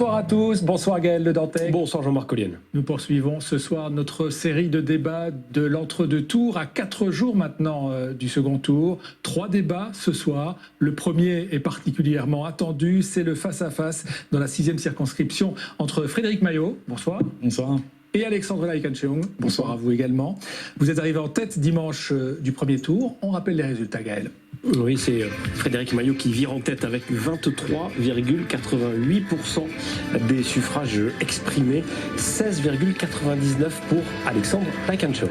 Bonsoir à tous, bonsoir Gaël Le Dantec. Bonsoir Jean-Marc Collienne. Nous poursuivons ce soir notre série de débats de l'entre-deux tours à 4 jours maintenant du second tour. 3 débats ce soir. Le premier est particulièrement attendu, c'est le face-à-face dans la 6e circonscription entre Frédéric Maillot, bonsoir. Bonsoir. Et Alexandre Laïkan-Cheong, bonsoir à vous également. Vous êtes arrivé en tête dimanche du premier tour. On rappelle les résultats, Gaël. Oui, c'est Frédéric Maillot qui vire en tête avec 23,88% des suffrages exprimés, 16,99% pour Alexandre Laïkan-Cheong.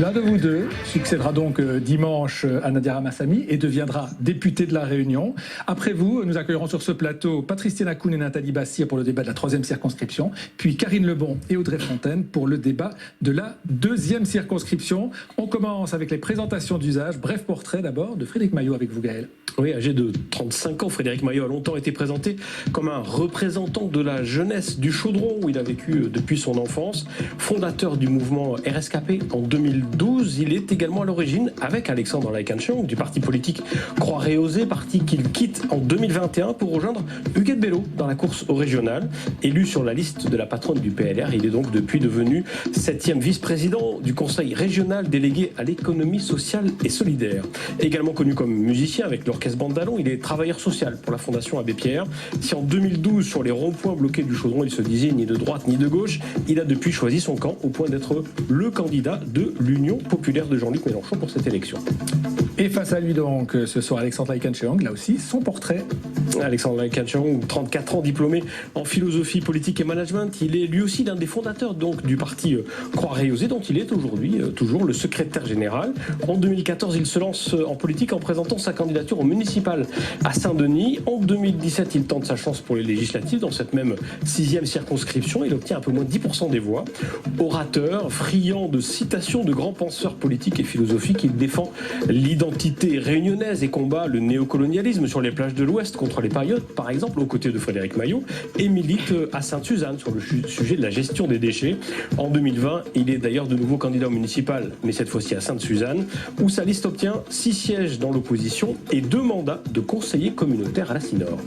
L'un de vous deux succédera donc dimanche à Nadia Ramassamy et deviendra député de la Réunion. Après vous, nous accueillerons sur ce plateau Patrice Thénakoun et Nathalie Bassir pour le débat de la 3e circonscription, puis Karine Lebon et Audrey Fontaine pour le débat de la 2e circonscription. On commence avec les présentations d'usage. Bref portrait d'abord de Frédéric Maillot avec vous, Gaël. Oui, âgé de 35 ans, Frédéric Maillot a longtemps été présenté comme un représentant de la jeunesse du Chaudron où il a vécu depuis son enfance. Fondateur du mouvement RSKP en 2012, il est également à l'origine, avec Alexandre Laïkan-Cheong, du parti politique Croix-Réausé, parti qu'il quitte en 2021 pour rejoindre Huguette Bello dans la course au régional. Élu sur la liste de la patronne du PLR, il est donc depuis devenu 7e vice-président du conseil régional délégué à l'économie sociale et solidaire. Également connu comme musicien avec l'orchestre Bandallon, il est travailleur social pour la Fondation Abbé Pierre. Si en 2012, sur les ronds-points bloqués du Chaudron, il se disait ni de droite ni de gauche, il a depuis choisi son camp au point d'être le candidat de l'Union populaire de Jean-Luc Mélenchon pour cette élection. Et face à lui donc, ce soir Alexandre Laïkan-Cheong, là aussi son portrait. Alexandre Laïkan-Cheong, 34 ans, diplômé en philosophie politique et management. Il est lui aussi l'un des fondateurs donc, du parti Croix-Réausé, dont il est aujourd'hui toujours le secrétaire général. En 2014, il se lance en politique en présentant sa candidature au municipal à Saint-Denis. En 2017, il tente sa chance pour les législatives dans cette même 6e circonscription. Il obtient un peu moins de 10% des voix. Orateur, friand de citations de grands penseurs politiques et philosophiques, il défend l'identité réunionnaise et combat le néocolonialisme sur les plages de l'Ouest contre les paillotes, par exemple, aux côtés de Frédéric Maillot, et milite à Sainte-Suzanne sur le sujet de la gestion des déchets. En 2020, il est d'ailleurs de nouveau candidat au municipal, mais cette fois-ci à Sainte-Suzanne, où sa liste obtient 6 sièges dans l'opposition et 2 mandats de conseiller communautaire à la Cinor.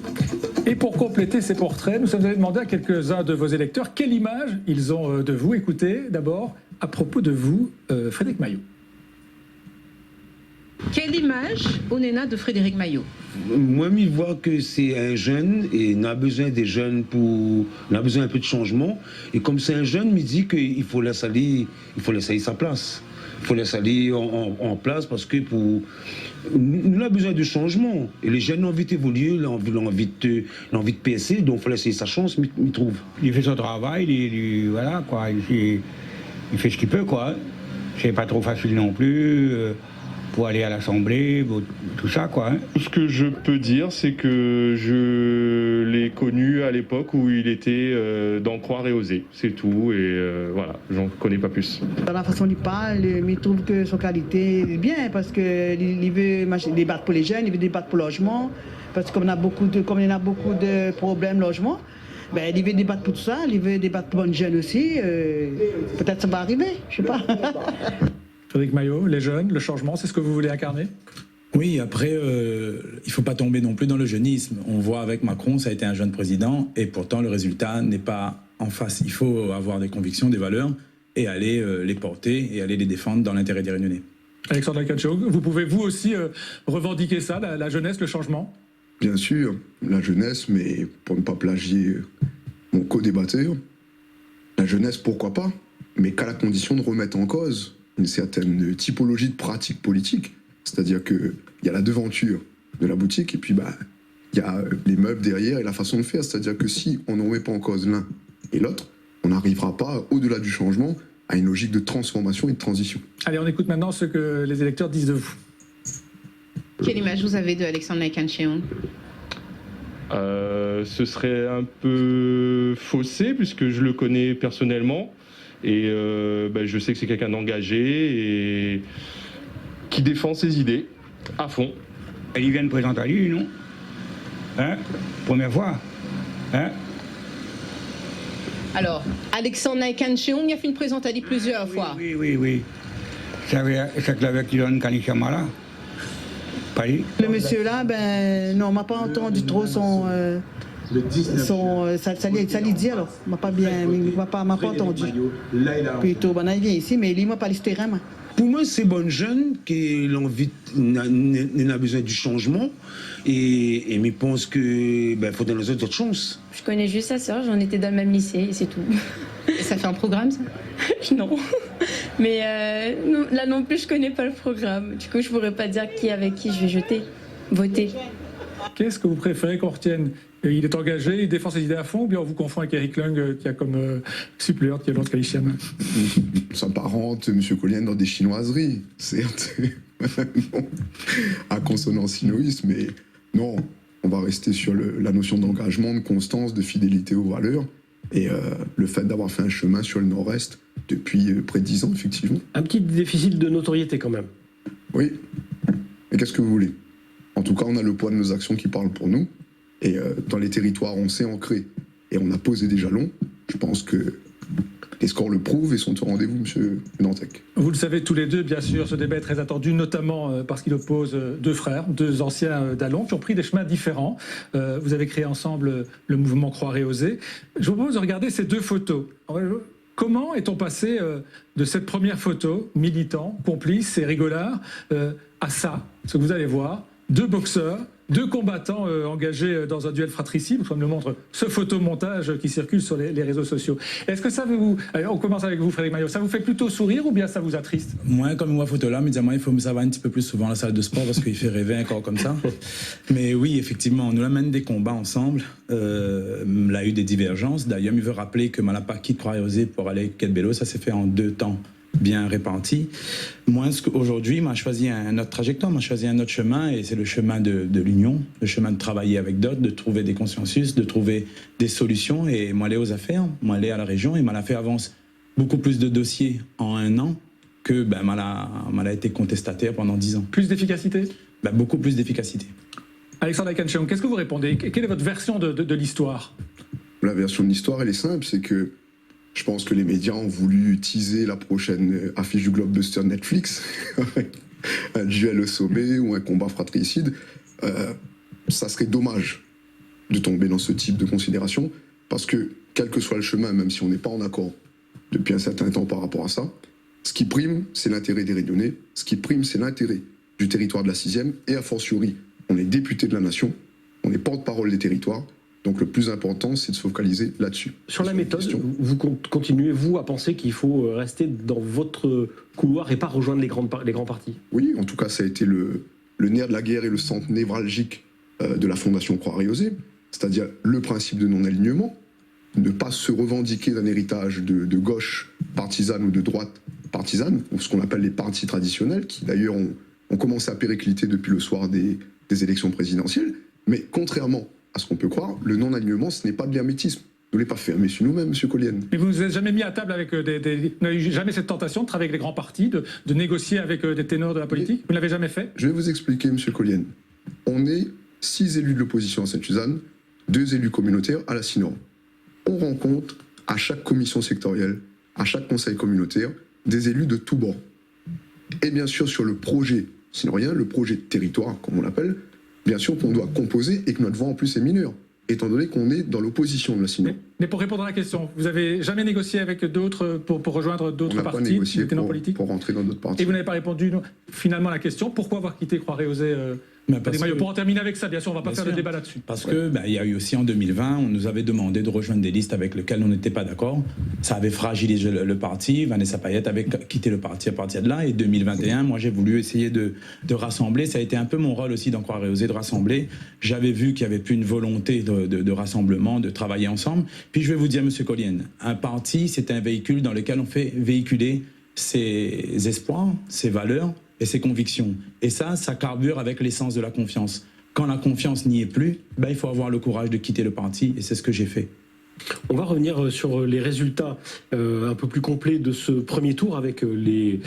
Et pour compléter ces portraits, nous sommes allés demander à quelques-uns de vos électeurs quelle image ils ont de vous. Écoutez d'abord à propos de vous, Frédéric Maillot. Quelle image on en a de Frédéric Maillot? Moi, je vois que c'est un jeune et on a besoin des jeunes on a besoin un peu de changement. Et comme c'est un jeune, il dit qu'il faut laisser aller sa place. Il faut laisser aller en place parce que nous avons besoin de changement. Et les jeunes ont envie d'évoluer, ils ont envie de PSC, donc il faut laisser sa chance, il trouve. Il fait son travail, voilà quoi. Il fait ce qu'il peut quoi. C'est pas trop facile non plus. Pour aller à l'Assemblée, tout ça quoi. Ce que je peux dire, c'est que je l'ai connu à l'époque où il était dans Croix-Réausé, c'est tout, et voilà, j'en connais pas plus. Dans la façon dont il parle, il trouve que son qualité est bien, parce qu'il veut débattre pour les jeunes, il veut débattre pour le logement, parce qu'on a beaucoup de problèmes logement. Ben, il veut débattre pour tout ça, il veut débattre pour les jeunes aussi, peut-être ça va arriver, je sais pas. Frédéric Maillot, les jeunes, le changement, c'est ce que vous voulez incarner? Oui, après, il ne faut pas tomber non plus dans le jeunisme. On voit avec Macron, ça a été un jeune président, et pourtant le résultat n'est pas en face. Il faut avoir des convictions, des valeurs, et aller les porter, et aller les défendre dans l'intérêt des Réunionnais. Alexandre Laïkan-Cheong, vous pouvez vous aussi revendiquer ça, la jeunesse, le changement? Bien sûr, la jeunesse, mais pour ne pas plagier mon co-débatteur, la jeunesse, pourquoi pas, mais qu'à la condition de remettre en cause une certaine typologie de pratique politique. C'est-à-dire qu'il y a la devanture de la boutique et puis il y a les meubles derrière et la façon de faire. C'est-à-dire que si on ne remet pas en cause l'un et l'autre, on n'arrivera pas, au-delà du changement, à une logique de transformation et de transition. Allez, on écoute maintenant ce que les électeurs disent de vous. Quelle image vous avez de Alexandre Laïkan-Cheong? Ce serait un peu faussé puisque je le connais personnellement. Et je sais que c'est quelqu'un d'engagé et qui défend ses idées à fond. Il vient de présenter à lui, non? Hein? Première fois? Hein? Alors, Alexandre Laïkan-Cheong, il a fait une présentation plusieurs fois. Oui. C'est avec qui donne Kanishamala. Le monsieur là, non, on m'a pas entendu trop ça lui dit alors, m'a pas entendu. Plutôt, il vient ici, mais il m'a pas l'histoire. Pour moi, c'est bonne jeune qui l'envie n'a besoin du changement et me pense que faut donner les autres chances. Je connais juste sa sœur, j'en étais dans le même lycée et c'est tout. Et ça fait un programme, ça? Non. Mais là non plus, je connais pas le programme. Du coup, je pourrais pas dire qui avec qui je vais voter. Qu'est-ce que vous préférez qu'on retienne? Il est engagé, il défend ses idées à fond, ou bien on vous confond avec Eric Lung qui a comme suppléant qui est l'autre Kalishiam? Ça s'apparente, M. Collien, dans des chinoiseries, certes, à consonance sinoïste, mais non, on va rester sur la notion d'engagement, de constance, de fidélité aux valeurs, et le fait d'avoir fait un chemin sur le nord-est depuis près de 10 ans, effectivement. Un petit déficit de notoriété quand même. Oui, mais qu'est-ce que vous voulez? En tout cas, on a le poids de nos actions qui parlent pour nous. Et dans les territoires, on s'est ancré et on a posé des jalons. Je pense que les scores le prouvent et sont au rendez-vous, M. Dantec. Vous le savez tous les deux, bien sûr, ce débat est très attendu, notamment parce qu'il oppose deux frères, deux anciens d'Allons, qui ont pris des chemins différents. Vous avez créé ensemble le mouvement Croire et Oser. Je vous propose de regarder ces deux photos. Comment est-on passé de cette première photo, militant, complice et rigolard, à ça, ce que vous allez voir, deux boxeurs, deux combattants engagés dans un duel fratricide, comme le montre ce photomontage qui circule sur les réseaux sociaux. Est-ce que ça vous... Allez, on commence avec vous, Frédéric Maillot. Ça vous fait plutôt sourire ou bien ça vous attriste? Moi, comme moi, photo là, mais il faut me savoir un petit peu plus souvent à la salle de sport parce qu'il fait rêver un corps comme ça. Mais oui, effectivement, on nous amène des combats ensemble. Il a eu des divergences. D'ailleurs, il veut rappeler que Malapa quitte Croire et Oser pour aller avec Ketbello. Ça s'est fait en 2 temps bien répartis. Moi, aujourd'hui, m'a choisi un autre trajectoire, m'a choisi un autre chemin, et c'est le chemin de l'union, le chemin de travailler avec d'autres, de trouver des consensus, de trouver des solutions, et moi, aller aux affaires, moi, aller à la région, et m'a fait avance beaucoup plus de dossiers en 1 an que m'a été contestataire pendant 10 ans. Plus d'efficacité? Beaucoup plus d'efficacité. Alexandre Akancheong, qu'est-ce que vous répondez? Quelle est votre version de l'histoire? La version de l'histoire, elle est simple, c'est que je pense que les médias ont voulu teaser la prochaine affiche du Globebuster Netflix, un duel au sommet ou un combat fratricide. Ça serait dommage de tomber dans ce type de considération, parce que, quel que soit le chemin, même si on n'est pas en accord depuis un certain temps par rapport à ça, ce qui prime, c'est l'intérêt des Réunionnais, ce qui prime, c'est l'intérêt du territoire de la 6e, et a fortiori, on est député de la nation, on est porte-parole des territoires. Donc le plus important, c'est de se focaliser là-dessus. Sur la méthode, vous continuez, vous, à penser qu'il faut rester dans votre couloir et pas rejoindre les grands partis? Oui, en tout cas, ça a été le nerf de la guerre et le centre névralgique de la Fondation Croire et Oser, c'est-à-dire le principe de non-alignement, ne pas se revendiquer d'un héritage de gauche partisane ou de droite partisane, ou ce qu'on appelle les partis traditionnels, qui d'ailleurs ont commencé à péricliter depuis le soir des élections présidentielles. Mais contrairement à ce qu'on peut croire, le non-alignement, ce n'est pas de l'hermétisme. Nous ne l'avons pas fermé sur nous-mêmes, M. Collien. Mais vous ne vous êtes jamais mis à table avec vous n'avez eu jamais cette tentation de travailler avec les grands partis, de négocier avec des ténors de la politique? Vous ne l'avez jamais fait? Je vais vous expliquer, M. Collien. On est 6 élus de l'opposition à Sainte-Suzanne, 2 élus communautaires à la Sinor. On rencontre à chaque commission sectorielle, à chaque conseil communautaire, des élus de tous bords. Et bien sûr, sur le projet sinorien, le projet de territoire, comme on l'appelle, bien sûr qu'on doit composer et que notre voix en plus est mineure, étant donné qu'on est dans l'opposition de la Sinor. Mais pour répondre à la question, vous n'avez jamais négocié avec d'autres pour rejoindre d'autres partis? On n'a pas négocié pour rentrer dans d'autres partis. Et vous n'avez pas répondu finalement à la question, pourquoi avoir quitté Croire et Oser? Pour en terminer avec ça, bien sûr, on ne va pas faire le débat là-dessus. Parce que il y a eu aussi en 2020, on nous avait demandé de rejoindre des listes avec lesquelles on n'était pas d'accord. Ça avait fragilisé le parti. Vanessa Payette avait quitté le parti à partir de là. Et 2021, moi, j'ai voulu essayer de rassembler. Ça a été un peu mon rôle aussi dans Croire et Oser, de rassembler. J'avais vu qu'il n'y avait plus une volonté de rassemblement, de travailler ensemble. Puis je vais vous dire, M. Collien, un parti, c'est un véhicule dans lequel on fait véhiculer ses espoirs, ses valeurs et ses convictions. Et ça carbure avec l'essence de la confiance. Quand la confiance n'y est plus, il faut avoir le courage de quitter le parti, et c'est ce que j'ai fait. On va revenir sur les résultats un peu plus complets de ce premier tour avec les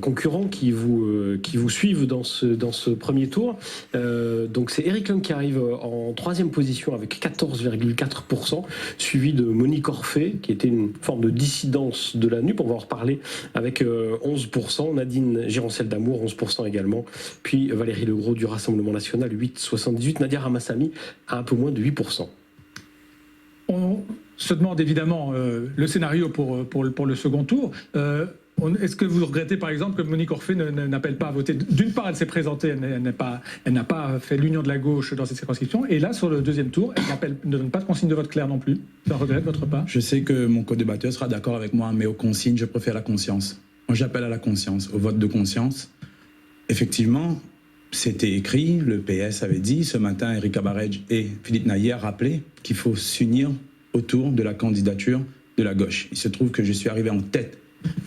concurrents qui vous suivent dans ce premier tour. Donc c'est Eric Lung qui arrive en 3e position avec 14,4%, suivi de Monique Orphée qui était une forme de dissidence de la NUP. On va en reparler avec 11%, Nadine Gironcel d'Amour 11% également, puis Valérie Legros du Rassemblement National 8,78%, Nadia Ramassamy à un peu moins de 8%. On se demande évidemment le scénario pour le second tour. Est-ce que vous regrettez par exemple que Monique Orphée n'appelle pas à voter? D'une part, elle s'est présentée, elle n'a pas fait l'union de la gauche dans cette circonscription, et là, sur le deuxième tour, elle ne donne pas de consigne de vote claire non plus. C'est un regret de votre part? Je sais que mon co-débatteur sera d'accord avec moi, mais aux consignes, je préfère la conscience. Moi, j'appelle à la conscience, au vote de conscience. Effectivement, c'était écrit, le PS avait dit, ce matin, Éric Cabarej et Philippe Naillet a rappelé qu'il faut s'unir autour de la candidature de la gauche. Il se trouve que je suis arrivé en tête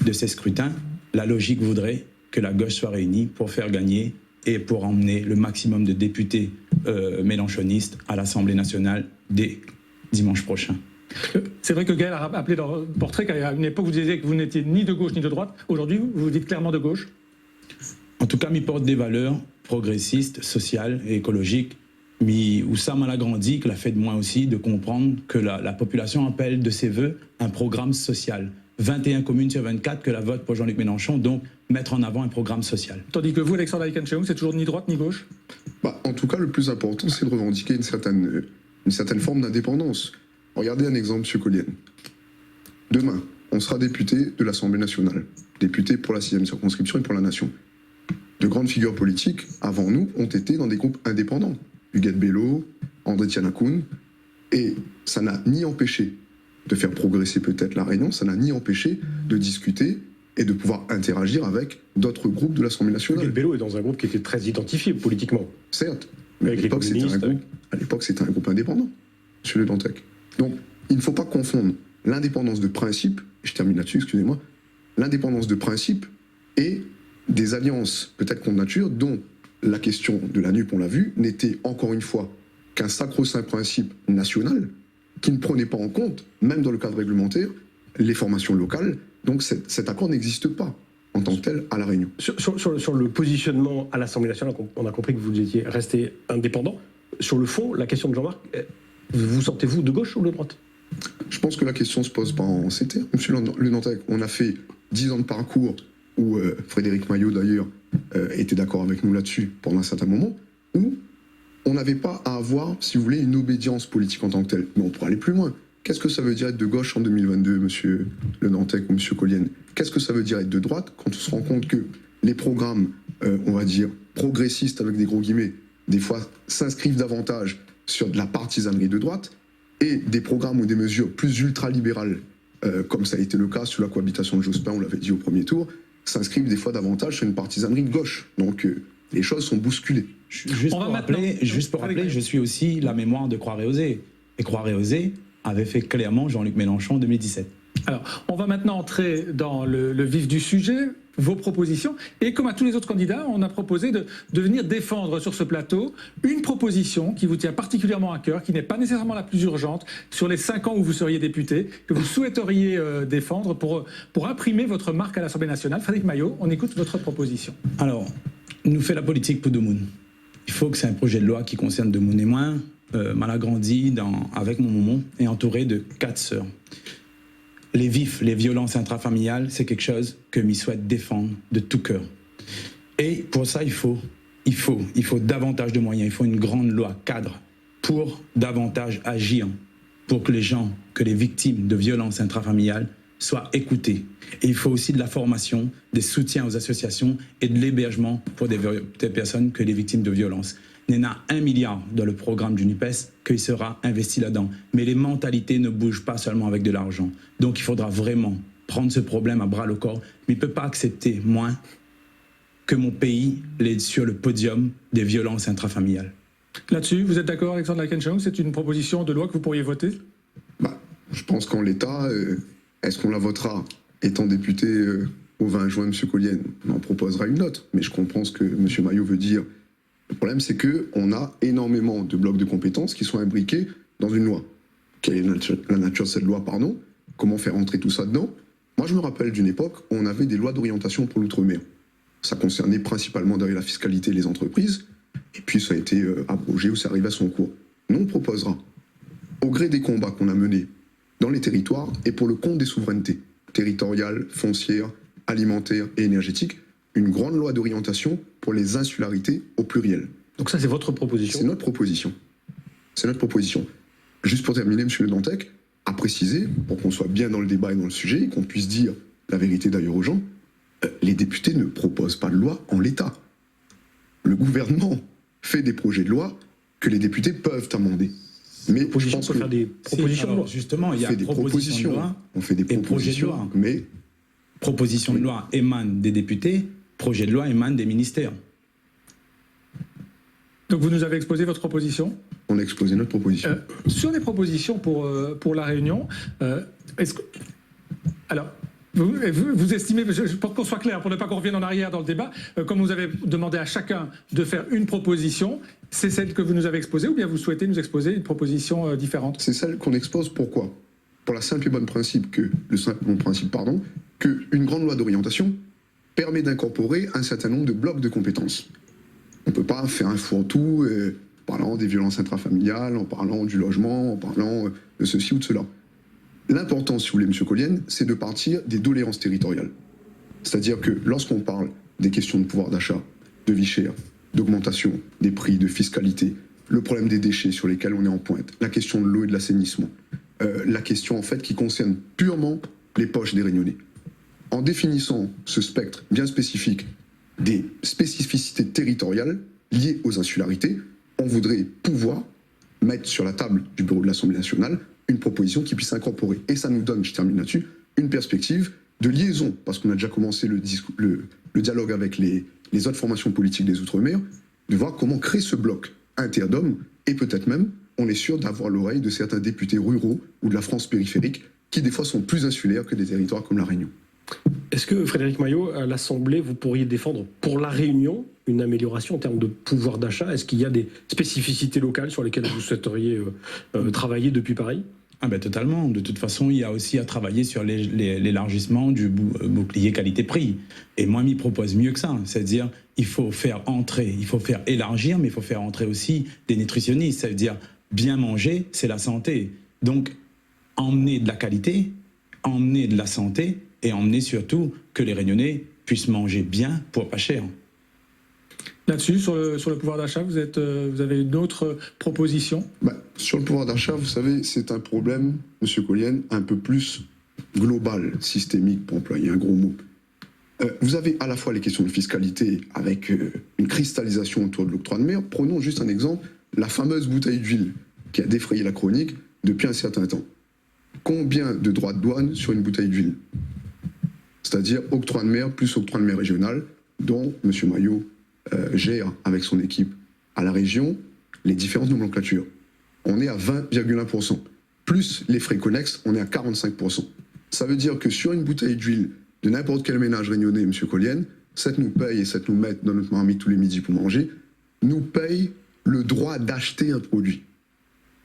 de ces scrutins. La logique voudrait que la gauche soit réunie pour faire gagner et pour emmener le maximum de députés mélenchonistes à l'Assemblée nationale dès dimanche prochain. C'est vrai que Gaël a appelé dans le portrait qu'à une époque vous disiez que vous n'étiez ni de gauche ni de droite. Aujourd'hui, vous vous dites clairement de gauche. En tout cas, m'y porte des valeurs progressistes, sociales et écologiques. Où ça m'a grandi, que l'a fait de moi aussi, de comprendre que la population appelle de ses voeux un programme social. 21 communes sur 24 que la vote pour Jean-Luc Mélenchon, donc mettre en avant un programme social. Tandis que vous, Alexandre Aïkan-Cheung, c'est toujours ni droite ni gauche? En tout cas, le plus important, c'est de revendiquer une certaine forme d'indépendance. Regardez un exemple, M. Collienne. Demain, on sera député de l'Assemblée nationale, député pour la 6e circonscription et pour la nation. De grandes figures politiques, avant nous, ont été dans des groupes indépendants. Huguette Bello, André Tianakoun, et ça n'a ni empêché de faire progresser peut-être la Réunion, ça n'a ni empêché de discuter et de pouvoir interagir avec d'autres groupes de l'Assemblée nationale. Huguette Bello est dans un groupe qui était très identifié politiquement. Certes, mais à l'époque c'était un groupe indépendant, M. Le Dantec. Donc il ne faut pas confondre l'indépendance de principe, je termine là-dessus, excusez-moi, l'indépendance de principe et des alliances peut-être contre nature dont la question de la NUP, on l'a vu, n'était encore une fois qu'un sacro-saint principe national qui ne prenait pas en compte, même dans le cadre réglementaire, les formations locales. Donc cet accord n'existe pas en tant que tel à La Réunion. Sur le positionnement à l'Assemblée nationale, on a compris que vous étiez resté indépendant. Sur le fond, la question de Jean-Marc, vous sentez-vous de gauche ou de droite? Je pense que la question se pose pas en ces termes. Monsieur Le Dantec, on a fait 10 ans de parcours où Frédéric Maillot d'ailleurs était d'accord avec nous là-dessus pendant un certain moment, où on n'avait pas à avoir, si vous voulez, une obédience politique en tant que telle. Mais on pourrait aller plus loin. Qu'est-ce que ça veut dire être de gauche en 2022, monsieur Le Dantec ou monsieur Collienne? Qu'est-ce que ça veut dire être de droite quand on se rend compte que les programmes, on va dire, progressistes avec des gros guillemets, des fois s'inscrivent davantage sur de la partisanerie de droite, et des programmes ou des mesures plus ultralibérales, comme ça a été le cas sur la cohabitation de Jospin, on l'avait dit au premier tour, s'inscrivent des fois davantage sur une partisanerie de gauche. Donc les choses sont bousculées. Juste pour rappeler, je suis aussi la mémoire de Croix-Réausé. Et Croix-Réausé avait fait clairement Jean-Luc Mélenchon en 2017. Alors, on va maintenant entrer dans le vif du sujet, vos propositions. Et comme à tous les autres candidats, on a proposé de venir défendre sur ce plateau une proposition qui vous tient particulièrement à cœur, qui n'est pas nécessairement la plus urgente, sur les 5 ans où vous seriez député, que vous souhaiteriez défendre pour imprimer votre marque à l'Assemblée nationale. Frédéric Maillot, on écoute votre proposition. Alors, nous fait la politique pour Demoun. Il faut que c'est un projet de loi qui concerne Demoun et moi. Mal grandi avec mon maman et entouré de 4 sœurs. Les vifs, les violences intrafamiliales, c'est quelque chose que m'y souhaite défendre de tout cœur. Et pour ça, il faut davantage de moyens, il faut une grande loi cadre pour davantage agir, pour que les victimes de violences intrafamiliales soient écoutées. Et il faut aussi de la formation, des soutiens aux associations et de l'hébergement pour des personnes que les victimes de violences. Il y en a 1 milliard dans le programme du NUPES qui sera investi là-dedans. Mais les mentalités ne bougent pas seulement avec de l'argent. Donc il faudra vraiment prendre ce problème à bras le corps. Mais il ne peut pas accepter moins que mon pays est sur le podium des violences intrafamiliales. Là-dessus, vous êtes d'accord, Alexandre Aïkan-Cheung? C'est une proposition de loi que vous pourriez voter? Je pense qu'en l'état, est-ce qu'on la votera étant député au 20 juin, M. Collienne? On en proposera une autre. Mais je comprends ce que M. Maillot veut dire. Le problème, c'est qu'on a énormément de blocs de compétences qui sont imbriqués dans une loi. Quelle est la nature de cette loi, pardon? Comment faire entrer tout ça dedans? Moi, je me rappelle d'une époque où on avait des lois d'orientation pour l'outre-mer. Ça concernait principalement d'ailleurs la fiscalité et les entreprises, et puis ça a été abrogé ou ça arrive à son cours. Nous, on proposera, au gré des combats qu'on a menés dans les territoires et pour le compte des souverainetés territoriales, foncières, alimentaires et énergétiques, une grande loi d'orientation pour les insularités au pluriel. Donc ça, c'est votre proposition? C'est notre proposition. C'est notre proposition. juste pour terminer, M. Le Dantec a précisé, pour qu'on soit bien dans le débat et dans le sujet, et qu'on puisse dire la vérité d'ailleurs aux gens, les députés ne proposent pas de loi en l'état. Le gouvernement fait des projets de loi que les députés peuvent amender. Mais je pense peut faire des propositions de loi. Justement, il y a des propositions de loi, on fait des et projets de loi. mais Proposition de loi émane des députés, projet de loi émane des ministères. Donc vous nous avez exposé votre proposition. on a exposé notre proposition. Sur les propositions pour la Réunion, est-ce que... Alors, vous estimez, pour qu'on soit clair, pour ne pas qu'on revienne en arrière dans le débat, comme vous avez demandé à chacun de faire une proposition, c'est celle que vous nous avez exposée ou bien vous souhaitez nous exposer une proposition différente? C'est celle qu'on expose, pourquoi? Pour le simple et bon principe qu'une grande loi d'orientation permet d'incorporer un certain nombre de blocs de compétences. On ne peut pas faire un fourre-tout en parlant des violences intrafamiliales, en parlant du logement, en parlant de ceci ou de cela. L'important, si vous voulez, M. Collienne, c'est de partir des doléances territoriales. C'est-à-dire que lorsqu'on parle des questions de pouvoir d'achat, de vie chère, d'augmentation des prix, de fiscalité, le problème des déchets sur lesquels on est en pointe, la question de l'eau et de l'assainissement, la question en fait qui concerne purement les poches des Réunionnais. En définissant ce spectre bien spécifique des spécificités territoriales liées aux insularités, on voudrait pouvoir mettre sur la table du bureau de l'Assemblée nationale une proposition qui puisse incorporer. Et ça nous donne, je termine là-dessus, une perspective de liaison, parce qu'on a déjà commencé le dialogue avec les autres formations politiques des Outre-mer, de voir comment créer ce bloc interdom, et peut-être même, on est sûr d'avoir l'oreille de certains députés ruraux ou de la France périphérique, qui des fois sont plus insulaires que des territoires comme la Réunion. Est-ce que, Frédéric Maillot, à l'Assemblée, vous pourriez défendre pour la Réunion une amélioration en termes de pouvoir d'achat? Est-ce qu'il y a des spécificités locales sur lesquelles vous souhaiteriez travailler depuis Paris? Ah ben totalement. De toute façon, il y a aussi à travailler sur l'élargissement du bouclier qualité-prix. Et moi, m'y propose mieux que ça. C'est-à-dire, il faut faire élargir, mais il faut faire entrer aussi des nutritionnistes. Ça veut dire, bien manger, c'est la santé. Donc, emmener de la qualité, emmener de la santé, et emmener surtout que les Réunionnais puissent manger bien pour pas cher. Là-dessus, sur le pouvoir d'achat, vous avez une autre proposition? Sur le pouvoir d'achat, vous savez, c'est un problème, M. Collienne, un peu plus global, systémique, pour employer un gros mot. Vous avez à la fois les questions de fiscalité avec une cristallisation autour de l'octroi de mer. Prenons juste un exemple, la fameuse bouteille d'huile qui a défrayé la chronique depuis un certain temps. Combien de droits de douane sur une bouteille d'huile? C'est-à-dire octroi de mer plus octroi de mer régional, dont M. Maillot gère avec son équipe à la région les différentes nomenclatures. On est à 20,1%. Plus les frais connexes, on est à 45%. Ça veut dire que sur une bouteille d'huile de n'importe quel ménage réunionnais, M. Collienne, cette nous paye et cette nous met dans notre marmite tous les midis pour manger, nous paye le droit d'acheter un produit.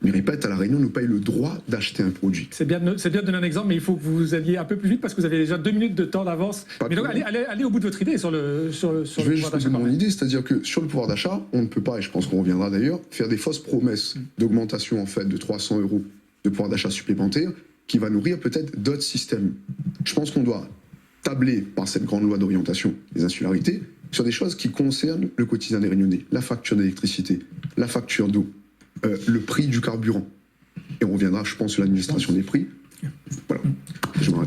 Mais répète, à la Réunion, nous paye le droit d'acheter un produit. C'est bien de donner un exemple, mais il faut que vous alliez un peu plus vite parce que vous avez déjà 2 minutes de temps d'avance. Mais donc, allez au bout de votre idée sur le Je vais juste vous donner mon idée, c'est-à-dire que sur le pouvoir d'achat, on ne peut pas, et je pense qu'on reviendra d'ailleurs, faire des fausses promesses d'augmentation en fait de 300 € de pouvoir d'achat supplémentaire qui va nourrir peut-être d'autres systèmes. Je pense qu'on doit tabler par cette grande loi d'orientation des insularités sur des choses qui concernent le quotidien des Réunionnais, la facture d'électricité, la facture d'eau, le prix du carburant. Et on reviendra, je pense, sur l'administration des prix. Voilà.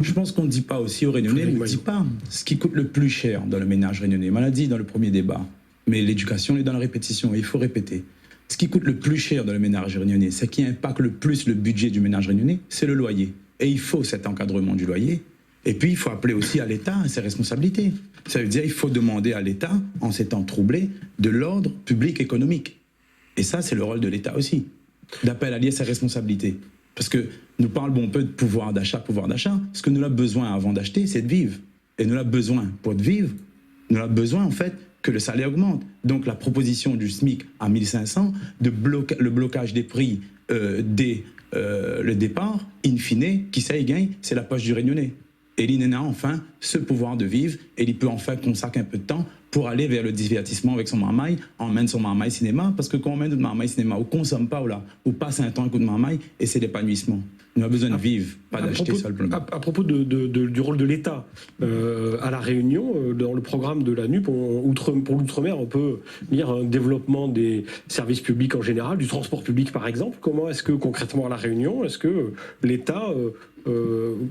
Je pense qu'on ne dit pas aussi aux Réunionnais, on ne dit pas ce qui coûte le plus cher dans le ménage réunionnais. On l'a dit dans le premier débat, mais l'éducation est dans la répétition, et il faut répéter. Ce qui coûte le plus cher dans le ménage réunionnais, ce qui impacte le plus le budget du ménage réunionnais, c'est le loyer. Et il faut cet encadrement du loyer. Et puis, il faut appeler aussi à l'État à ses responsabilités. Ça veut dire qu'il faut demander à l'État, en ces temps troublés, de l'ordre public économique. Et ça, c'est le rôle de l'État aussi, d'appel à lier ses responsabilités. Parce que nous parlons un peu de pouvoir d'achat. Ce que nous avons besoin avant d'acheter, c'est de vivre. Et nous avons besoin, pour vivre, nous avons besoin en fait que le salaire augmente. Donc la proposition du SMIC à 1500, le blocage des prix dès le départ, in fine, qui ça y gagne, c'est la poche du Réunionnais. Et il a enfin ce pouvoir de vivre et il peut enfin consacrer un peu de temps pour aller vers le divertissement avec son marmaille, emmène son marmaille cinéma, parce que quand on emmène notre marmaille cinéma, on consomme pas, ou passe un temps un coup de marmaille, et c'est l'épanouissement. On a besoin de vivre, pas d'acheter simplement. À propos du rôle de l'État à La Réunion, dans le programme de l'ANU pour l'Outre-mer, on peut lire un développement des services publics en général, du transport public par exemple. Comment est-ce que concrètement à La Réunion, est-ce que l'État,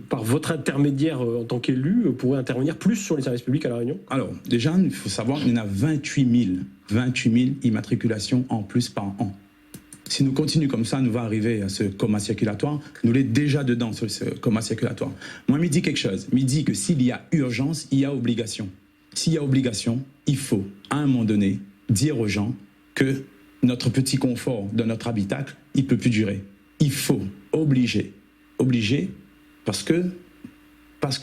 par votre intermédiaire en tant qu'élu, pourrait intervenir plus sur les services publics à La Réunion? Alors, déjà, il faut savoir qu'il y en a 28 000 immatriculations en plus par an. Si nous continuons comme ça, nous va arriver à ce coma circulatoire. Nous l'est déjà dedans, ce coma circulatoire. Moi, il dit quelque chose. Il dit que s'il y a urgence, il y a obligation. S'il y a obligation, il faut, à un moment donné, dire aux gens que notre petit confort de notre habitacle, il ne peut plus durer. Il faut obliger parce que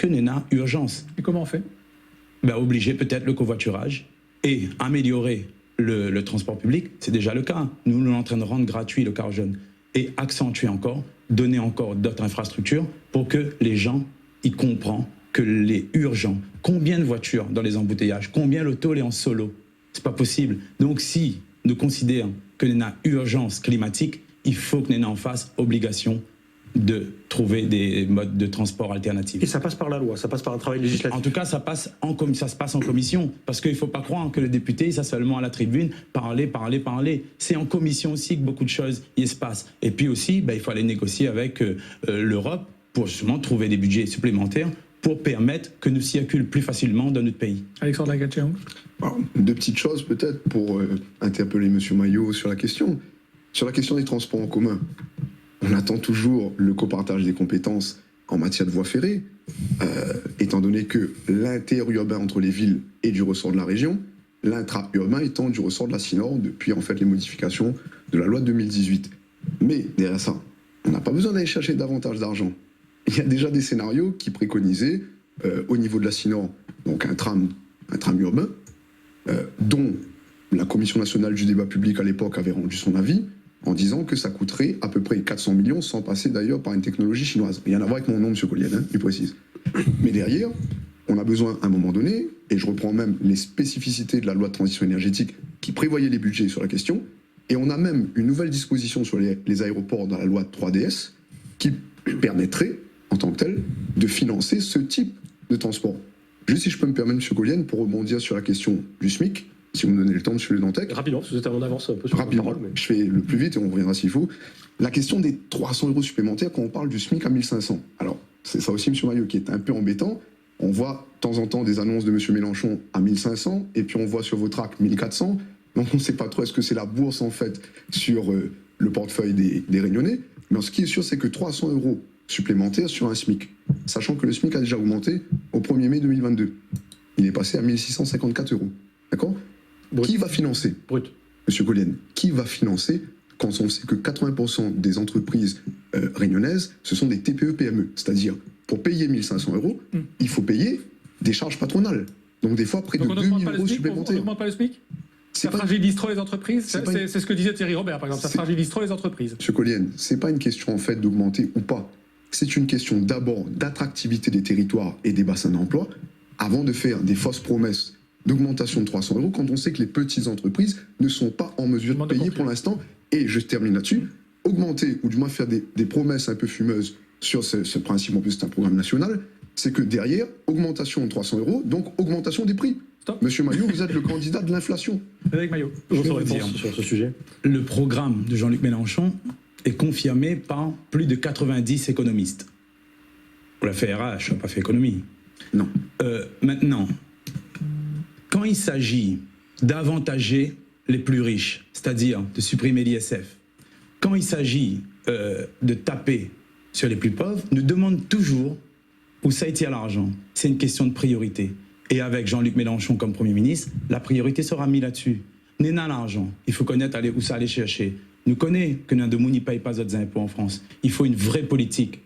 nous avons urgence. Et comment on fait? Obliger peut-être le covoiturage et améliorer le transport public, c'est déjà le cas. Nous sommes en train de rendre gratuit le car jeune et accentuer encore, donner encore d'autres infrastructures pour que les gens y comprennent que les urgents, combien de voitures dans les embouteillages, combien l'auto est en solo, c'est pas possible. Donc si nous considérons que nous avons urgence climatique, il faut que nous en fasse obligation de trouver des modes de transport alternatifs. Et ça passe par la loi, ça passe par un travail législatif. En tout cas, ça se passe en commission, parce qu'il ne faut pas croire que le député, ça seulement à la tribune, parler. C'est en commission aussi que beaucoup de choses y se passent. Et puis aussi, il faut aller négocier avec l'Europe pour justement trouver des budgets supplémentaires pour permettre que nous circulions plus facilement dans notre pays. Alexandre Lagachéon. Deux petites choses peut-être pour interpeller M. Maillot sur la question. Sur la question des transports en commun, on attend toujours le copartage des compétences en matière de voies ferrées, étant donné que l'interurbain entre les villes est du ressort de la région, l'intra-urbain étant du ressort de la CINOR depuis en fait les modifications de la loi de 2018. Mais derrière ça, on n'a pas besoin d'aller chercher davantage d'argent. Il y a déjà des scénarios qui préconisaient au niveau de la CINOR, donc un tram urbain, dont la Commission nationale du débat public à l'époque avait rendu son avis, en disant que ça coûterait à peu près 400 millions, sans passer d'ailleurs par une technologie chinoise. Rien à voir avec mon nom, M. Collier, il précise. Mais derrière, on a besoin, à un moment donné, et je reprends même les spécificités de la loi de transition énergétique qui prévoyait les budgets sur la question, et on a même une nouvelle disposition sur les aéroports dans la loi 3DS qui permettrait, en tant que telle, de financer ce type de transport. Juste si je peux me permettre, M. Collier, pour rebondir sur la question du SMIC, si vous me donnez le temps, M. Le Dantec. Rapidement, parce que vous êtes en avance un peu sur rapidement, la parole. Je fais le plus vite et on reviendra s'il faut. La question des 300 € supplémentaires quand on parle du SMIC à 1500. Alors, c'est ça aussi, M. Maillot, qui est un peu embêtant. On voit de temps en temps des annonces de M. Mélenchon à 1500, et puis on voit sur vos tracts 1400. Donc on ne sait pas trop, est-ce que c'est la bourse, en fait, sur le portefeuille des Réunionnais. Mais ce qui est sûr, c'est que 300 € supplémentaires sur un SMIC, sachant que le SMIC a déjà augmenté au 1er mai 2022. Il est passé à 1654 €. D'accord ? Brut. Qui va financer ? Brut. Monsieur Collier, qui va financer quand on sait que 80% des entreprises réunionnaises, ce sont des TPE-PME. C'est-à-dire, pour payer 1500 €, il faut payer des charges patronales. Donc des fois, près de 2000 € supplémentaires. On n'augmente pas le SMIC ? Ça pas... fragilise trop les entreprises. C'est ce que disait Thierry Robert, par exemple. Ça fragilise trop les entreprises. Monsieur Collier, c'est pas une question en fait d'augmenter ou pas. C'est une question d'abord d'attractivité des territoires et des bassins d'emploi, avant de faire des fausses promesses d'augmentation de 300 € quand on sait que les petites entreprises ne sont pas en mesure de payer pour l'instant. Et je termine là-dessus, augmenter ou du moins faire des promesses un peu fumeuses sur ce principe, en plus c'est un programme national, c'est que derrière, augmentation de 300 €, donc augmentation des prix. Stop. Monsieur Maillot, vous êtes le candidat de l'inflation. Avec Maillot. Votre réponse sur ce sujet. Le programme de Jean-Luc Mélenchon est confirmé par plus de 90 économistes. Pour la FRH, n'a pas fait économie. Non. Maintenant, quand il s'agit d'avantager les plus riches, c'est-à-dire de supprimer l'ISF, quand il s'agit de taper sur les plus pauvres, nous demandons toujours où ça tire l'argent. C'est une question de priorité. Et avec Jean-Luc Mélenchon comme Premier ministre, la priorité sera mise là-dessus. Nous avons l'argent, il faut connaître où ça aller chercher. Nous connaissons que nous n'y paye pas d'autres impôts en France. Il faut une vraie politique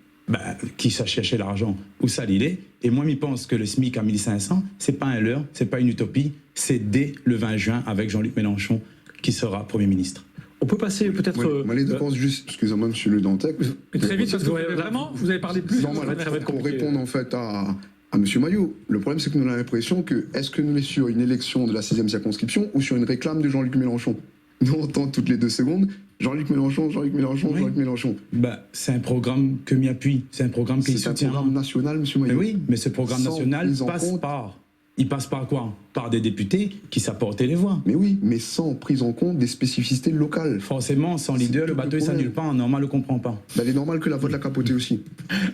qui sache chercher l'argent où ça l'est. Et moi, je pense que le SMIC à 1500, c'est pas un leurre, c'est pas une utopie, c'est dès le 20 juin avec Jean-Luc Mélenchon qui sera Premier ministre. On peut passer peut-être... Moi, les dépenses juste, excusez-moi, monsieur Le Dantec. Très vite, parce que vous avez parlé plus. Non, pour répondre en fait à à M. Maillot. Le problème, c'est que nous avons l'impression que, est-ce que nous sommes sur une élection de la 6e circonscription ou sur une réclame de Jean-Luc Mélenchon? Nous entend toutes les 2 secondes Jean-Luc Mélenchon, Jean-Luc Mélenchon, Oui. Jean-Luc Mélenchon. Bah, c'est un programme que m'y appuie, c'est un programme qui C'est un soutient. programme national, M. Mais Maillot. oui, mais ce programme Sans national prise en passe compte. par. Il passe par quoi? Par des députés qui s'apportent les voix. Mais oui, mais sans prise en compte des spécificités locales. Forcément, sans leader, le tout bateau le il problème. s'annule pas, un normal ne le comprend pas. Ben, il est normal que la vote l'a capoté aussi.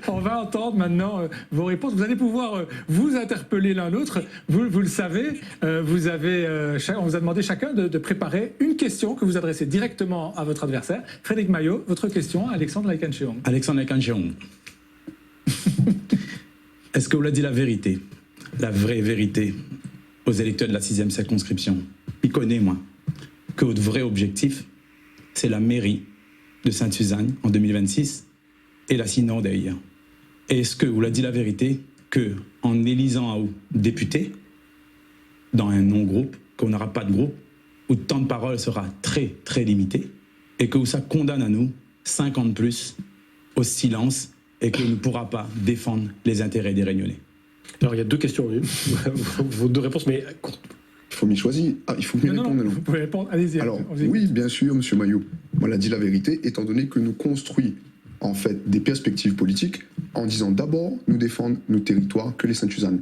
On va entendre maintenant vos réponses. Vous allez pouvoir vous interpeller l'un l'autre. Vous le savez, on vous a demandé chacun de préparer une question que vous adressez directement à votre adversaire. Frédéric Maillot, votre question à Alexandre Laïkan-Cheong. Alexandre Laïkan-Cheong. Est-ce que vous l'avez dit la vérité? La vraie vérité aux électeurs de la 6e circonscription? Il connaît, moi, que votre vrai objectif, c'est la mairie de Sainte-Suzanne en 2026 et la Synode d'ailleurs. Et est-ce que vous l'avez dit la vérité que en élisant à vous député dans un non-groupe, qu'on n'aura pas de groupe, où le temps de parole sera très, très limité, et que ça condamne à nous 50 plus au silence et qu'on ne pourra pas défendre les intérêts des Réunionnais? Alors, il y a 2 questions en une. Vos 2 réponses, mais Il faut m'y choisir. Ah, il faut que m'y répondre, non. vous pouvez répondre. Allez-y. Alors, on vous écoute. oui, bien sûr, M. Maillot. Moi, l'a dit la vérité, étant donné que nous construisons en fait des perspectives politiques en disant d'abord nous défendre nos territoires que les Sainte-Suzanne.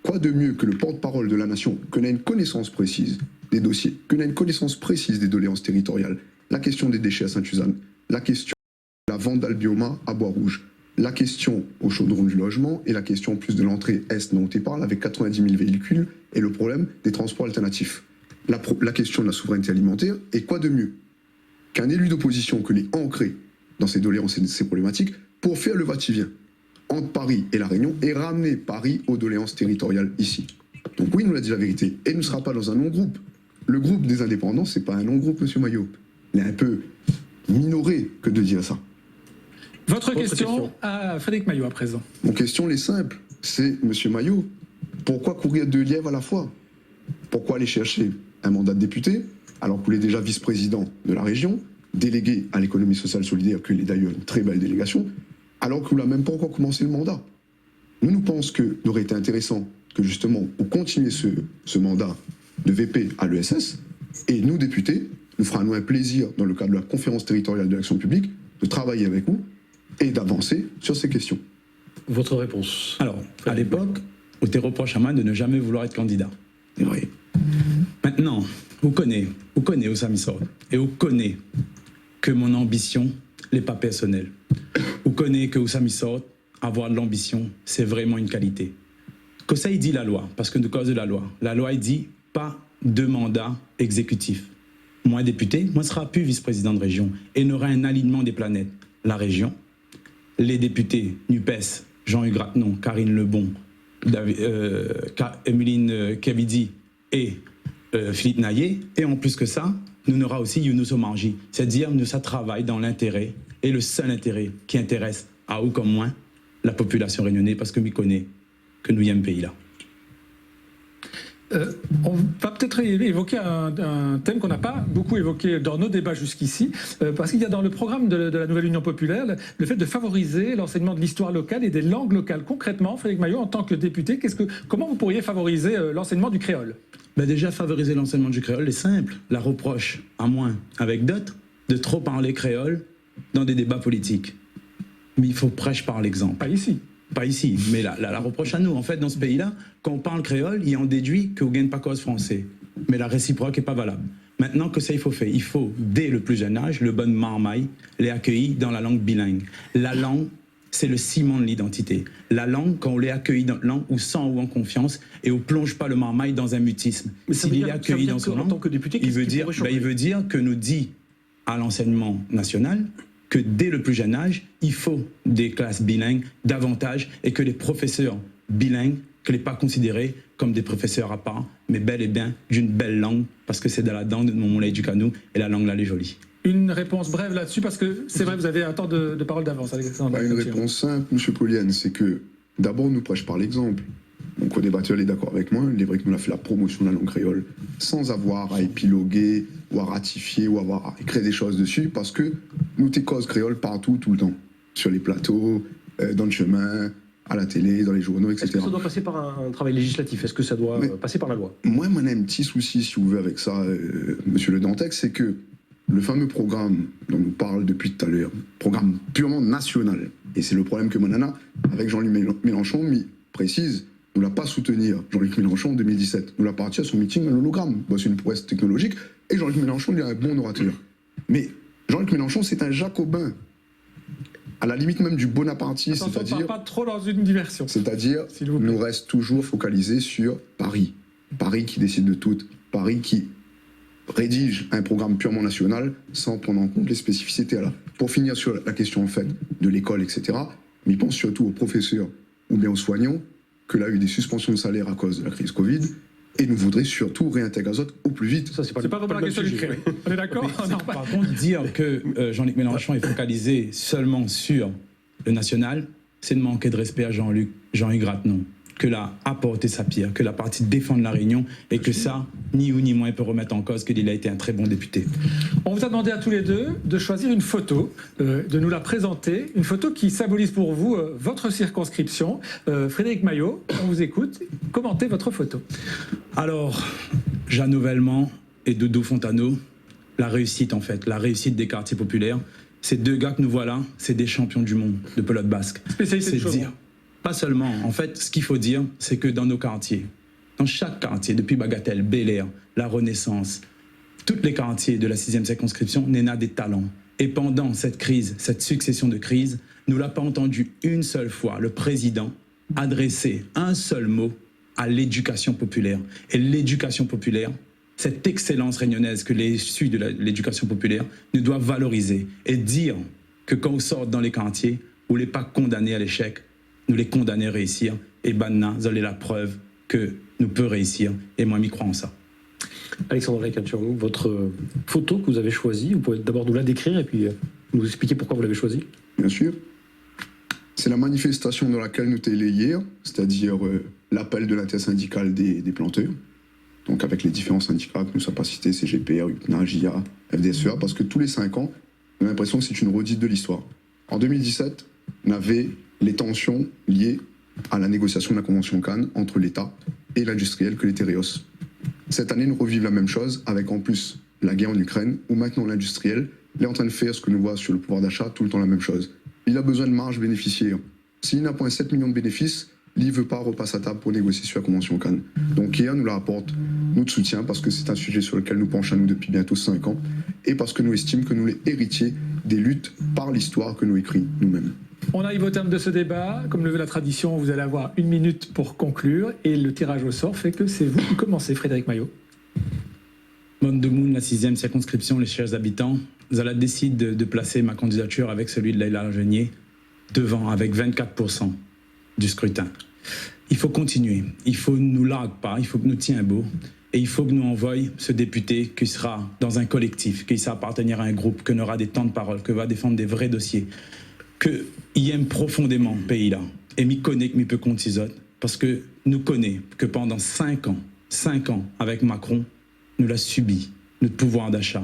Quoi de mieux que le porte-parole de la nation, que n'a une connaissance précise des dossiers, que n'a une connaissance précise des doléances territoriales, la question des déchets à Sainte-Suzanne, la question de la vente d'Albioma à Bois-Rouge, la question au chaudron du logement et la question en plus de l'entrée Est dont on parle avec 90 000 véhicules et le problème des transports alternatifs. La question de la souveraineté alimentaire, et quoi de mieux qu'un élu d'opposition que les ancré dans ces doléances et ces problématiques pour faire le va-t-il-vient entre Paris et La Réunion et ramener Paris aux doléances territoriales ici. Donc oui, nous l'a dit la vérité. Et il ne sera pas dans un non-groupe. Le groupe des indépendants, c'est pas un non-groupe, M. Maillot. Il est un peu minoré que de dire ça. Votre Autre question question. à Frédéric Maillot à présent. Mon question, elle est simple. C'est, M. Maillot, pourquoi courir 2 lièvres à la fois? Pourquoi aller chercher un mandat de député, alors que vous êtes déjà vice-président de la région, délégué à l'économie sociale solidaire, qu'il est d'ailleurs une très belle délégation, alors que vous n'avez même pas encore commencé le mandat? Nous pensons qu'il aurait été intéressant que justement, pour continuer ce mandat de VP à l'ESS, et nous, députés, nous ferons un plaisir, dans le cadre de la conférence territoriale de l'action publique, de travailler avec vous et d'avancer sur ces questions. votre réponse. Alors, à l'époque, on te reproche à moi de ne jamais vouloir être candidat. C'est vrai. Maintenant, vous connaissez où ça m'y sort. Et vous connaissez que mon ambition n'est pas personnelle. Vous connaissez que où ça m'y sort, avoir de l'ambition, c'est vraiment une qualité. Que ça, il dit la loi, parce que nous cause de la loi. La loi, il dit pas de mandat exécutif. Moi, député, moi, ne sera plus vice-président de région et n'aura un alignement des planètes. La région, les députés NUPES, Jean-Hugues Grattenon, Karine Lebon, Emeline Kevidi et Philippe Naillet. Et en plus que ça, nous n'aura aussi Younous Omarji. C'est-à-dire, nous, ça travaille dans l'intérêt, et le seul intérêt qui intéresse, à ou comme moi, la population réunionnaise, parce que m'y connaît que nous y sommes pays là. On va peut-être évoquer un thème qu'on n'a pas beaucoup évoqué dans nos débats jusqu'ici, parce qu'il y a dans le programme de la Nouvelle Union Populaire le fait de favoriser l'enseignement de l'histoire locale et des langues locales. Concrètement, Frédéric Maillot, en tant que député, comment vous pourriez favoriser l'enseignement du créole? Ben déjà, favoriser l'enseignement du créole est simple. La reproche, à moins avec d'autres, de trop parler créole dans des débats politiques. Mais il faut prêcher par l'exemple. Pas ici. Pas ici, mais la reproche à nous. En fait, dans ce pays-là, quand on parle créole, il en déduit que vous ne gagnez pas cause français. Mais la réciproque n'est pas valable. Maintenant que ça, il faut faire. Il faut, dès le plus jeune âge, le bon marmaille, les accueillir dans la langue bilingue. La langue, c'est le ciment de l'identité. La langue, quand on les accueille dans la langue, ou sans ou en confiance, et on ne plonge pas le marmaille dans un mutisme. S'il est accueilli dans son langue, tant que député, il veut dire que nous dit à l'enseignement national que dès le plus jeune âge, il faut des classes bilingues davantage et que les professeurs bilingues, que les pas considérés comme des professeurs à part, mais bel et bien d'une belle langue, parce que c'est dans la langue de mon moulin du canou et la langue là, elle est jolie. Une réponse brève là-dessus, parce que c'est vrai, vous avez un temps de parole d'avance, Alexandre. Une réponse simple, M. Polienne, c'est que d'abord, nous prêche par l'exemple. Mon co-débatteur est d'accord avec moi, il est vrai que nous avons fait la promotion de la langue créole sans avoir à épiloguer ou à ratifier ou avoir à écrire des choses dessus, parce que nous t'es cause créole partout, tout le temps. Sur les plateaux, dans le chemin, à la télé, dans les journaux, etc. Est-ce que ça doit passer par un travail législatif? Est-ce que ça doit passer par la loi? Moi, on a un petit souci, si vous voulez, avec ça, monsieur Le Dantex, c'est que le fameux programme dont on parle depuis tout à l'heure, programme purement national, et c'est le problème que Monana, avec Jean-Luc Mélenchon, précise, nous l'a pas soutenir Jean-Luc Mélenchon en 2017. Nous l'a parti à son meeting à l'hologramme. Bon, c'est une prouesse technologique, et Jean-Luc Mélenchon, il est un bon orateur. Mais Jean-Luc Mélenchon, c'est un jacobin, à la limite même du bonapartisme, Attention, c'est-à-dire... pas trop dans une diversion. C'est-à-dire, S'il vous plaît. nous reste toujours focalisés sur Paris. Paris qui décide de tout. Paris qui rédige un programme purement national sans prendre en compte les spécificités. Alors, pour finir sur la question en fait de l'école, etc., mais il pense surtout aux professeurs ou bien aux soignants que là, il y a eu des suspensions de salaire à cause de la crise Covid. Et nous voudrions surtout réintégrer Azote au plus vite. Ça, c'est pas vraiment la question du crédit. On est d'accord? Par contre, dire que Jean-Luc Mélenchon est focalisé seulement sur le national, c'est de manquer de respect à Jean-Hugues Ratenon, que l'a apporté sa pierre, que la partie défendre la Réunion, et que ça, ni ou ni moins, peut remettre en cause qu'il a été un très bon député. On vous a demandé à tous les deux de choisir une photo, de nous la présenter, une photo qui symbolise pour vous votre circonscription. Frédéric Maillot, on vous écoute. Commentez votre photo. Alors, Jeanne Nouvellement et Doudou Fontano, la réussite en fait, la réussite des quartiers populaires. Ces deux gars que nous voilà, c'est des champions du monde de pelote basque. Spécialité de C'est dire, pas seulement, en fait, ce qu'il faut dire, c'est que dans nos quartiers, dans chaque quartier, depuis Bagatelle, Bel Air, La Renaissance, tous les quartiers de la 6e circonscription, Néna des talents. Et pendant cette crise, cette succession de crises, nous l'avons pas entendu une seule fois le président adresser un seul mot à l'éducation populaire. Et l'éducation populaire, cette excellence réunionnaise que les issus de l'éducation populaire nous doivent valoriser et dire que quand on sort dans les quartiers, on n'est pas condamné à l'échec, nous les condamner à réussir. Et Banna, vous avez la preuve que nous peut réussir. Et moi, je crois en ça. Alexandre Laïcantchong, votre photo que vous avez choisie, vous pouvez d'abord nous la décrire et puis nous expliquer pourquoi vous l'avez choisie. Bien sûr. C'est la manifestation dans laquelle nous étions hier, c'est-à-dire l'appel de l'intersyndicale des planteurs. Donc avec les différents syndicats que nous sommes pas cités, CGPR, UPNA, JA, FDSEA, parce que tous les 5 ans, on a l'impression que c'est une redite de l'histoire. En 2017, on avait les tensions liées à la négociation de la Convention Cannes entre l'État et l'industriel que les Tereos. Cette année, nous revivons la même chose avec en plus la guerre en Ukraine, où maintenant l'industriel est en train de faire ce que nous voit sur le pouvoir d'achat, tout le temps la même chose. Il a besoin de marge bénéficiaire. S'il n'a pas 7 millions de bénéfices, il ne veut pas repasser à table pour négocier sur la Convention Cannes. Donc hier, nous leur apporte notre soutien parce que c'est un sujet sur lequel nous penchons nous depuis bientôt 5 ans et parce que nous estimons que nous sommes les héritiers des luttes par l'histoire que nous écrivons nous-mêmes. On arrive au terme de ce débat. Comme le veut la tradition, vous allez avoir 1 minute pour conclure et le tirage au sort fait que c'est vous qui commencez, Frédéric Maillot. Monde de Moon, la 6e circonscription, les chers habitants, Zala décide de placer ma candidature avec celui de Leïla Langenier devant, avec 24% du scrutin. Il faut continuer, il faut nous largue pas, il faut que nous tiens beau, et il faut que nous envoyions ce député qui sera dans un collectif, qui sera appartenir à un groupe, qui aura des temps de parole, qui va défendre des vrais dossiers, qu'il aime profondément ce pays-là, et m'y connaît que m'y peut compte ses autres, parce que nous connaît que pendant 5 ans avec Macron, nous l'a subi, notre pouvoir d'achat,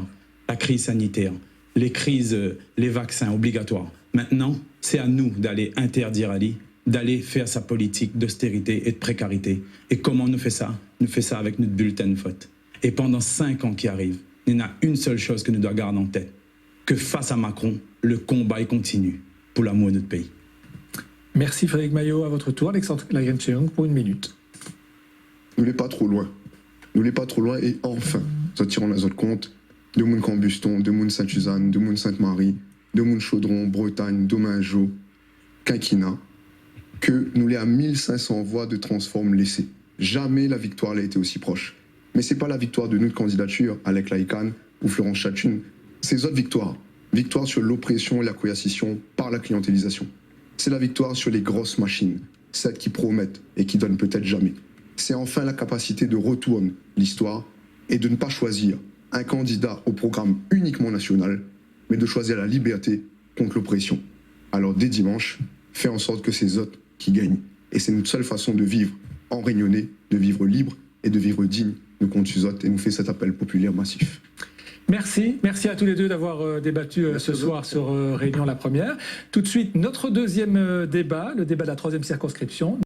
la crise sanitaire, les crises, les vaccins obligatoires. Maintenant, c'est à nous d'aller interdire Ali, d'aller faire sa politique d'austérité et de précarité. Et comment on nous fait ça? Nous fait ça avec notre bulletin de vote. Et pendant 5 ans qui arrivent, il y en a une seule chose que nous devons garder en tête, que face à Macron, le combat est continu pour l'amour de notre pays. Merci Frédéric Maillot. À votre tour, Alexandre Laïcantchong pour 1 minute. Nous n'sommes pas trop loin. Nous n'sommes pas trop loin et enfin, nous tirons les autres comptes de Moun Cambuston, de Moun Sainte-Suzanne, de Moun Sainte-Marie, de Moun Chaudron, Bretagne, Domingo, Quinquina, que nous les à 1500 voix de transforme laissées. Jamais la victoire n'a été aussi proche. Mais ce n'est pas la victoire de notre candidature, Alec Laïcan ou Florence Chachune. Ces autres victoires, victoire sur l'oppression et la coercition par la clientélisation. C'est la victoire sur les grosses machines, celles qui promettent et qui donnent peut-être jamais. C'est enfin la capacité de retourner l'histoire et de ne pas choisir un candidat au programme uniquement national, mais de choisir la liberté contre l'oppression. Alors dès dimanche, fait en sorte que c'est les autres qui gagnent. Et c'est notre seule façon de vivre en réunionnais, de vivre libre et de vivre digne de contre les autres. Et nous fait cet appel populaire massif. Merci à tous les deux d'avoir débattu ce soir sur Réunion la première. Tout de suite, notre deuxième débat, le débat de la troisième circonscription.